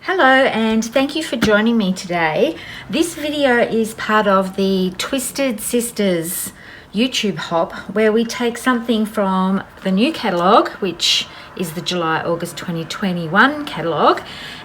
Hello and thank you for joining me today. This video is part of the Twisted Sisters YouTube hop where we take something from the new catalogue, which is the July-August 2021 catalogue,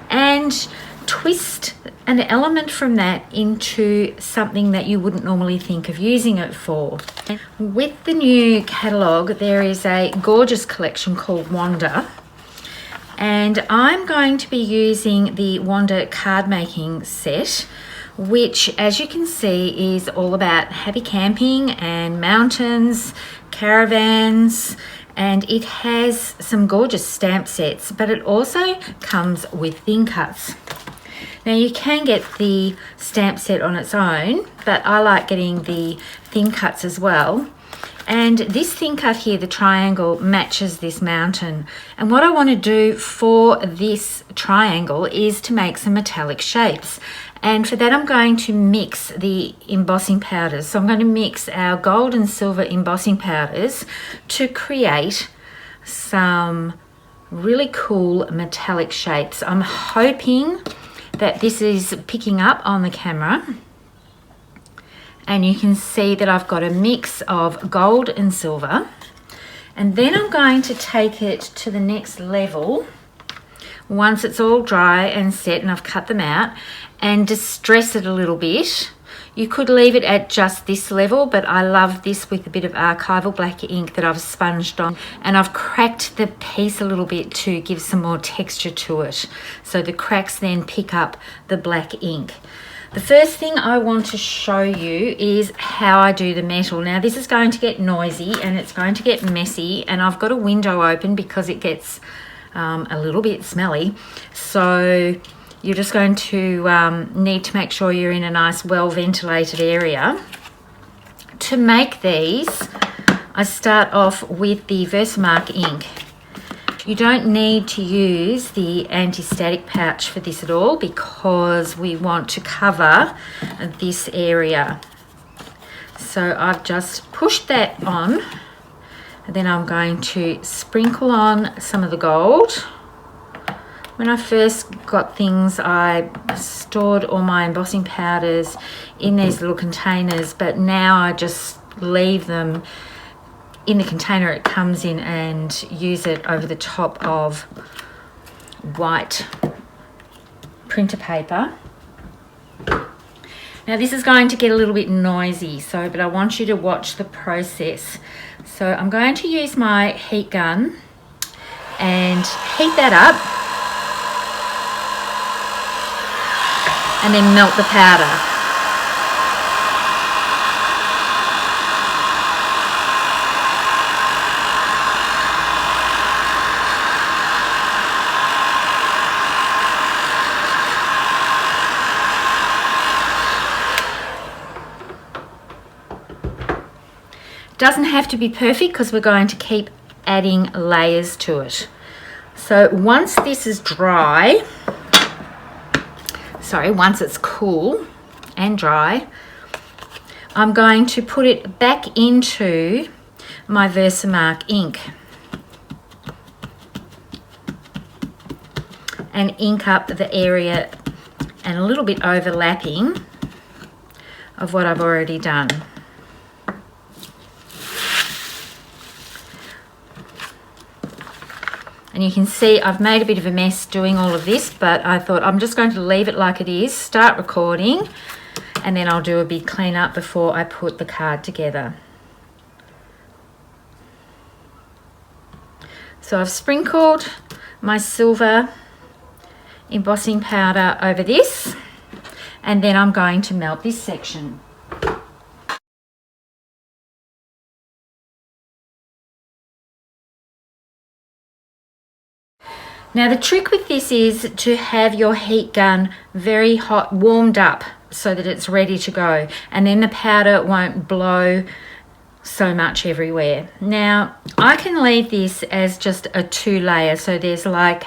and twist an element from that into something that you wouldn't normally think of using it for. With the new catalogue, there is a gorgeous collection called Wanda. And I'm going to be using the Wanda card making set, which, as you can see, is all about happy camping and mountains, caravans, and it has some gorgeous stamp sets, but it also comes with thin cuts. Now you can get the stamp set on its own, but I like getting the thin cuts as well. And this thin cut here, the triangle, matches this mountain. And what I want to do for this triangle is to make some metallic shapes. And for that, I'm going to mix the embossing powders. So I'm going to mix our gold and silver embossing powders to create some really cool metallic shapes. I'm hoping that this is picking up on the camera. And you can see that I've got a mix of gold and silver. And then I'm going to take it to the next level once it's all dry and set and I've cut them out, and distress it a little bit. You could leave it at just this level, but I love this with a bit of archival black ink that I've sponged on, and I've cracked the piece a little bit to give some more texture to it. So the cracks then pick up the black ink. The first thing I want to show you is how I do the metal. Now this is going to get noisy and it's going to get messy, and I've got a window open because it gets a little bit smelly. So you're just going to need to make sure you're in a nice well ventilated area. To make these, I start off with the Versamark ink. You don't need to use the anti-static pouch for this at all because we want to cover this area. So I've just pushed that on, and then I'm going to sprinkle on some of the gold. When I first got things, I stored all my embossing powders in these little containers, but now I just leave them in the container it comes in and use it over the top of white printer paper. Now this is going to get a little bit noisy, but I want you to watch the process. So I'm going to use my heat gun and heat that up and then melt the powder. Doesn't have to be perfect because we're going to keep adding layers to it. So once this is dry, once it's cool and dry, I'm going to put it back into my Versamark ink and ink up the area and a little bit overlapping of what I've already done. And you can see I've made a bit of a mess doing all of this, but I thought I'm just going to leave it like it is, start recording, and then I'll do a big clean up before I put the card together. So I've sprinkled my silver embossing powder over this, and then I'm going to melt this section. Now the trick with this is to have your heat gun very hot, warmed up so that it's ready to go, and then the powder won't blow so much everywhere. Now I can leave this as just a 2-layer, so there's like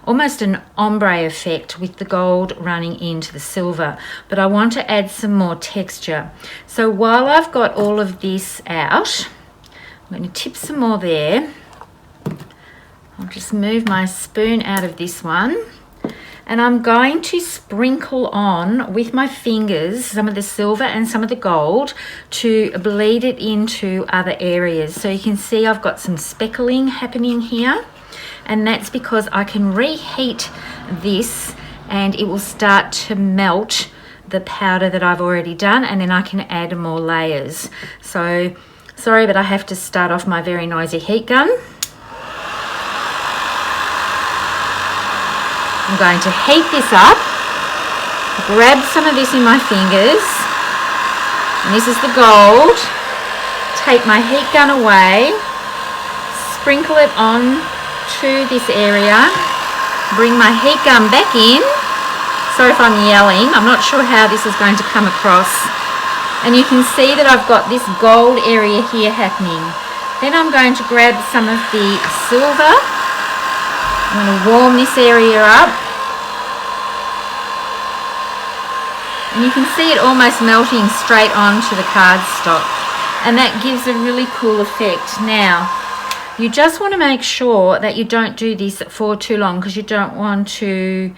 almost an ombre effect with the gold running into the silver, but I want to add some more texture. So while I've got all of this out, I'm going to tip some more there. I'll just move my spoon out of this one And I'm going to sprinkle on with my fingers some of the silver and some of the gold to bleed it into other areas. So you can see I've got some speckling happening here, and that's because I can reheat this and it will start to melt the powder that I've already done, and then I can add more layers. So sorry, but I have to start off my very noisy heat gun. I'm going to heat this up, grab some of this in my fingers, and this is the gold, take my heat gun away, sprinkle it on to this area, bring my heat gun back in. Sorry if I'm yelling, I'm not sure how this is going to come across. And you can see that I've got this gold area here happening. Then I'm going to grab some of the silver. I'm going to warm this area up, and you can see it almost melting straight onto the cardstock, and that gives a really cool effect. Now you just want to make sure that you don't do this for too long, because you don't want to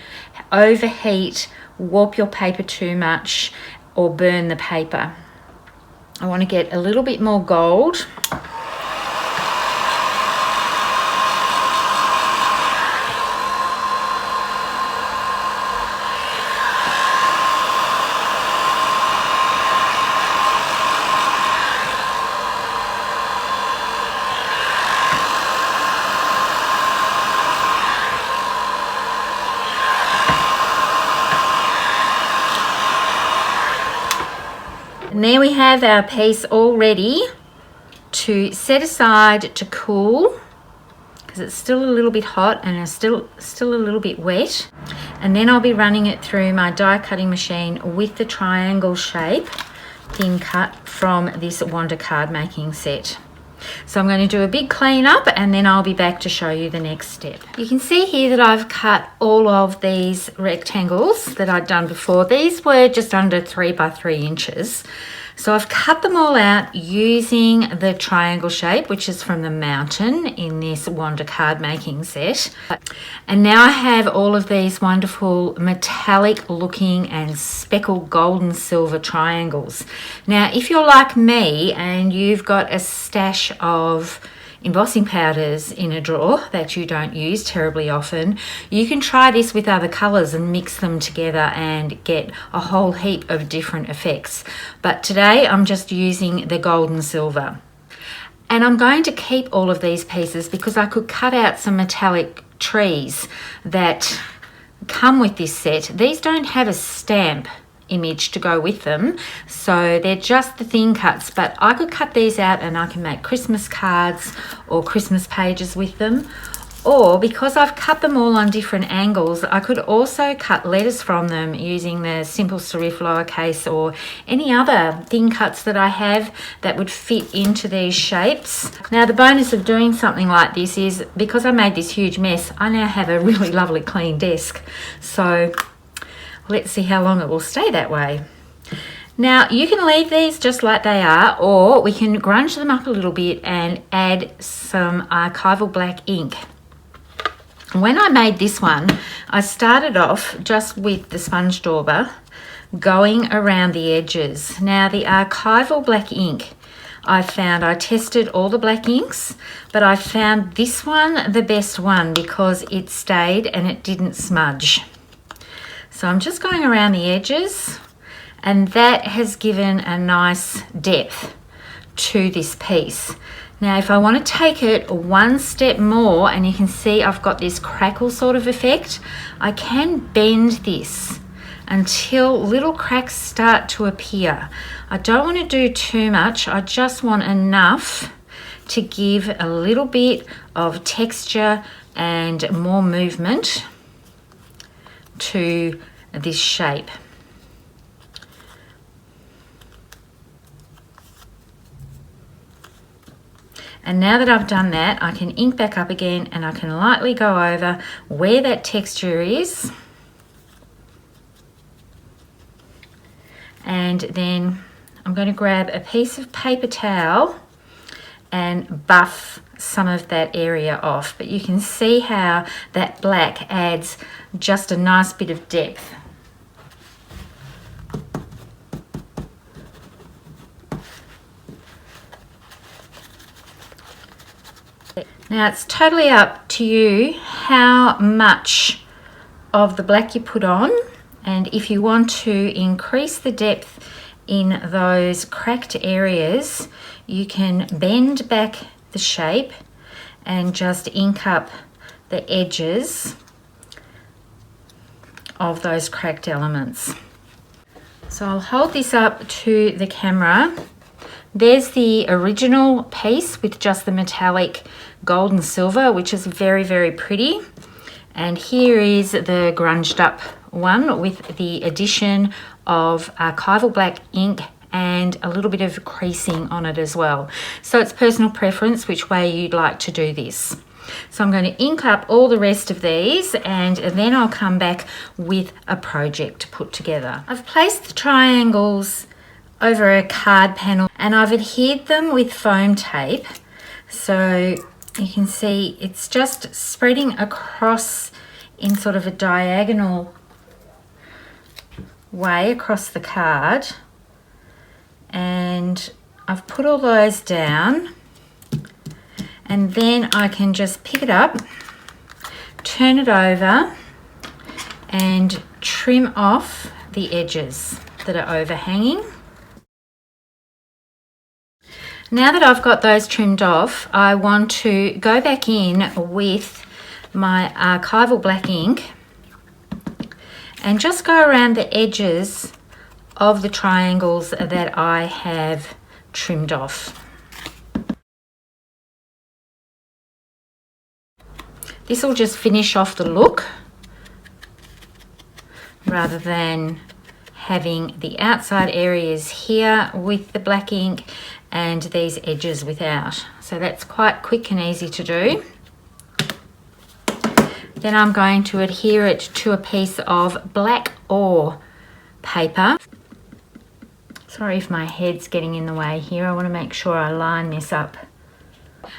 overheat, warp your paper too much, or burn the paper. I want to get a little bit more gold. And there we have our piece all ready to set aside to cool, because it's still a little bit hot and it's still a little bit wet. And then I'll be running it through my die cutting machine with the triangle shape thin cut from this Wonder card making set. So I'm going to do a big clean up, and then I'll be back to show you the next step. You can see here that I've cut all of these rectangles that I'd done before. These were just under 3 by 3 inches. So I've cut them all out using the triangle shape, which is from the mountain in this Wonder card making set. And now I have all of these wonderful metallic looking and speckled gold and silver triangles. Now, if you're like me and you've got a stash of embossing powders in a drawer that you don't use terribly often, you can try this with other colours and mix them together and get a whole heap of different effects. But today I'm just using the gold and silver. And I'm going to keep all of these pieces because I could cut out some metallic trees that come with this set. These don't have a stamp image to go with them, so they're just the thin cuts, but I could cut these out and I can make Christmas cards or Christmas pages with them. Or because I've cut them all on different angles, I could also cut letters from them using the simple serif lowercase or any other thin cuts that I have that would fit into these shapes. Now, the bonus of doing something like this is because I made this huge mess, I now have a really lovely clean desk. So let's see how long it will stay that way. Now, you can leave these just like they are, or we can grunge them up a little bit and add some archival black ink. When I made this one, I started off just with the sponge dauber going around the edges. Now, the archival black ink, I tested all the black inks, but I found this one the best one because it stayed and it didn't smudge. So I'm just going around the edges, and that has given a nice depth to this piece. Now, if I want to take it one step more, and you can see I've got this crackle sort of effect, I can bend this until little cracks start to appear. I don't want to do too much. I just want enough to give a little bit of texture and more movement to this shape. And now that I've done that, I can ink back up again and I can lightly go over where that texture is. And then I'm going to grab a piece of paper towel and buff some of that area off, but you can see how that black adds just a nice bit of depth. Now it's totally up to you how much of the black you put on, and if you want to increase the depth in those cracked areas, you can bend back the shape and just ink up the edges of those cracked elements. So I'll hold this up to the camera. There's the original piece with just the metallic gold and silver, which is very, very pretty. And here is the grunged up one with the addition of archival black ink and a little bit of creasing on it as well. So it's personal preference which way you'd like to do this. So I'm going to ink up all the rest of these, and then I'll come back with a project to put together. I've placed the triangles over a card panel and I've adhered them with foam tape. So you can see it's just spreading across in sort of a diagonal way across the card, and I've put all those down, and then I can just pick it up, turn it over and trim off the edges that are overhanging. Now that I've got those trimmed off, I want to go back in with my archival black ink and just go around the edges of the triangles that I have trimmed off. This will just finish off the look rather than having the outside areas here with the black ink and these edges without. So that's quite quick and easy to do. Then I'm going to adhere it to a piece of black ore paper. Sorry if my head's getting in the way here. I want to make sure I line this up.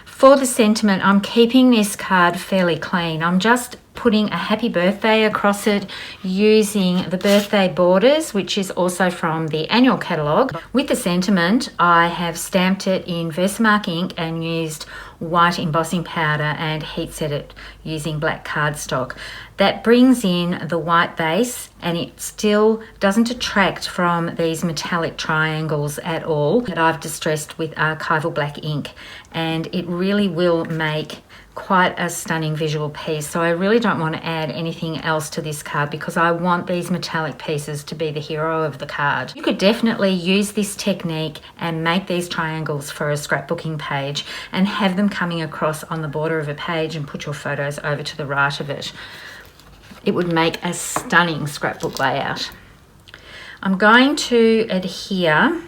For the sentiment, I'm keeping this card fairly clean. I'm just putting a happy birthday across it using the birthday borders, which is also from the annual catalogue. With the sentiment, I have stamped it in Versamark ink and used white embossing powder and heat set it using black cardstock. That brings in the white base and it still doesn't detract from these metallic triangles at all that I've distressed with archival black ink, and it really will make quite a stunning visual piece. So I really don't want to add anything else to this card because I want these metallic pieces to be the hero of the card. You could definitely use this technique and make these triangles for a scrapbooking page and have them coming across on the border of a page and put your photos over to the right of it. It would make a stunning scrapbook layout. I'm going to adhere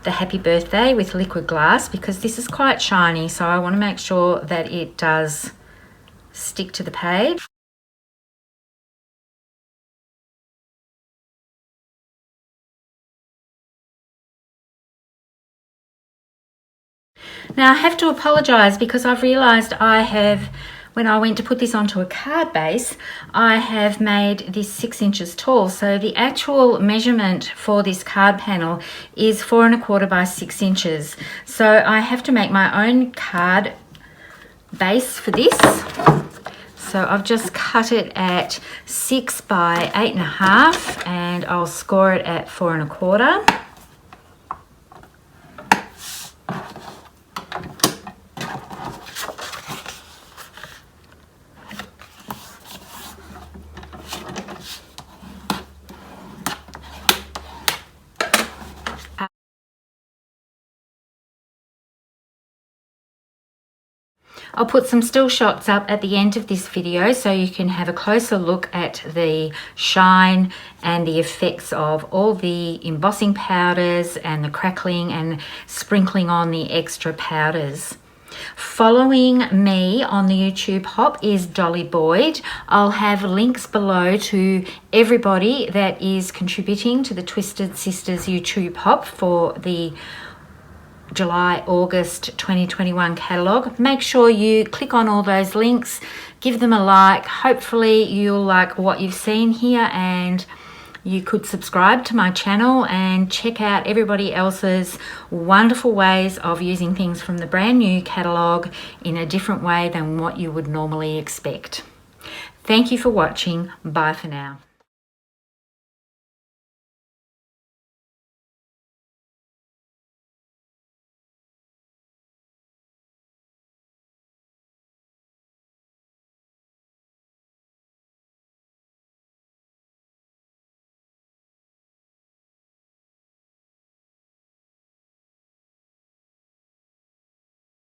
the happy birthday with liquid glass because this is quite shiny, so I want to make sure that it does stick to the page. Now I have to apologise because I've realised when I went to put this onto a card base, I have made this 6 inches tall. So the actual measurement for this card panel is 4 1/4 by 6 inches. So I have to make my own card base for this. So I've just cut it at 6 by 8 1/2 and I'll score it at 4 1/4. I'll put some still shots up at the end of this video so you can have a closer look at the shine and the effects of all the embossing powders and the crackling and sprinkling on the extra powders. Following me on the YouTube hop is Dolly Boyd. I'll have links below to everybody that is contributing to the Twisted Sisters YouTube hop for the July, August 2021 catalogue. Make sure you click on all those links, give them a like. Hopefully you'll like what you've seen here, and you could subscribe to my channel and check out everybody else's wonderful ways of using things from the brand new catalogue in a different way than what you would normally expect. Thank you for watching. Bye for now.